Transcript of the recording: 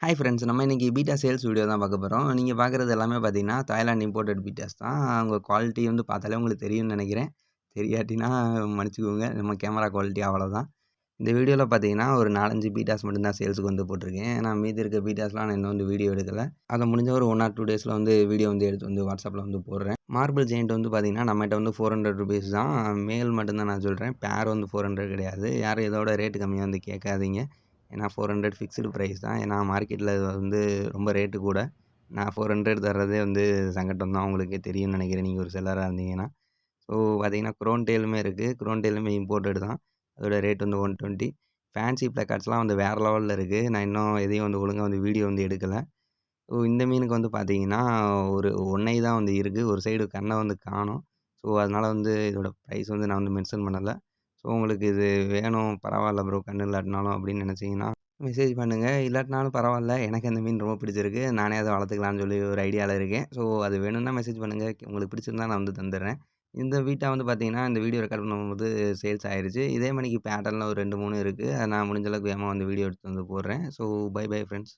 Hi friends. நம்ம இன்னைக்கு beta sales video தான் பார்க்க போறோம். நீங்க பார்க்குறது எல்லாமே பார்த்தீங்கன்னா, தாய்லாந்து இம்போர்ட்டட் பீட்டாஸ் தான். அவங்க குவாலிட்டி வந்து பார்த்தாலே உங்களுக்கு தெரியும்னு நெனைக்கிறேன். தெரியாட்டினா மன்னிச்சுக்கோங்க. நம்ம கேமரா குவாலிட்டி அவ்வளோதான். இந்த வீடியோல பார்த்தீங்கன்னா, ஒரு 4, 5 பீட்டாஸ் மட்டும் தான் சேல்ஸுக்கு வந்து போட்டிருக்கேன். ஏன்னா மீதி இருக்க பீட்டாஸ்லாம் நான் இன்னும் வந்து வீடியோ எடுக்கல. அத முடிஞ்ச ஒரு 1 ஆர் 2 டேஸ்ல வந்து வீடியோ வந்து எடுத்து வந்து WhatsAppல வந்து போடுறேன். மார்பிள் ஜெயண்ட் வந்து பார்த்தீங்கன்னா, நம்மட்ட வந்து ₹400 தான். மேல் மட்டும் தான் நான் சொல்றேன். பேர் வந்து 400 கிடையாது. யாரும் இதோட ரேட் கம்மியா வந்து கேட்காதீங்க. ஏன்னா 400 ஃபிக்ஸ்டு பிரைஸ் தான். ஏன்னா மார்க்கெட்ல வந்து ரொம்ப ரேட்டு கூட. நான் 400 தர்றதே வந்து சங்கட்டம் தான். உங்களுக்கே தெரியும்னு நெனைக்கிறேன். நீங்க ஒரு செல்லரா இருந்தீங்கன்னா. ஸோ பார்த்தீங்கன்னா, குரோன் டெயிலுமே இருக்கு. குரோன் டெயிலுமே இம்போர்ட்டட் தான். அதோட ரேட் வந்து 120. ஃபேன்சி பிளக்கார்ட்ஸ்லாம் வந்து வேற லெவல்ல இருக்கு. நான் இன்னும் எதையும் வந்து ஒழுங்கா வந்து வீடியோ வந்து எடுக்கல. ஸோ இந்த மீனுக்கு வந்து பார்த்தீங்கன்னா, ஒரு 1 ஐ தான் வந்து இருக்கு. ஒரு சைடு கண்ண வந்து காணோம். ஸோ அதனால வந்து இதோட பிரைஸ் வந்து நான் வந்து மென்ஷன் பண்ணல. ஸோ உங்களுக்கு இது வேணும் பரவால்ல ப்ரோ கண்ணு இல்லாட்டினாலும் அப்படின்னு நெனச்சீங்கன்னா, மெசேஜ் பண்ணுங்க. இல்லாட்டினாலும் பரவால்ல. எனக்கு அந்த மீன் ரொம்ப பிடிச்சிருக்கு. நானே அத வளர்த்துக்கலான்னு சொல்லி ஒரு ஐடியால இருக்கேன். ஸோ அது வேணும்னா மெசேஜ் பண்ணுங்க. உங்களுக்கு பிடிச்சிருந்தா நான் வந்து தந்துர்றேன். இந்த வீட்டா வந்து பார்த்தீங்கன்னா, இந்த வீடியோ ரெக்கார்ட் பண்ணும்போது சேல்ஸ் ஆயிருச்சு. இதே மாரிக்கு பேட்டர்ன்ல ஒரு 2, 3 இருக்கு. அத நான் முடிஞ்ச அளவுக்கு வேகமா வந்து வீடியோ எடுத்து வந்து போடுறேன். So bye bye friends.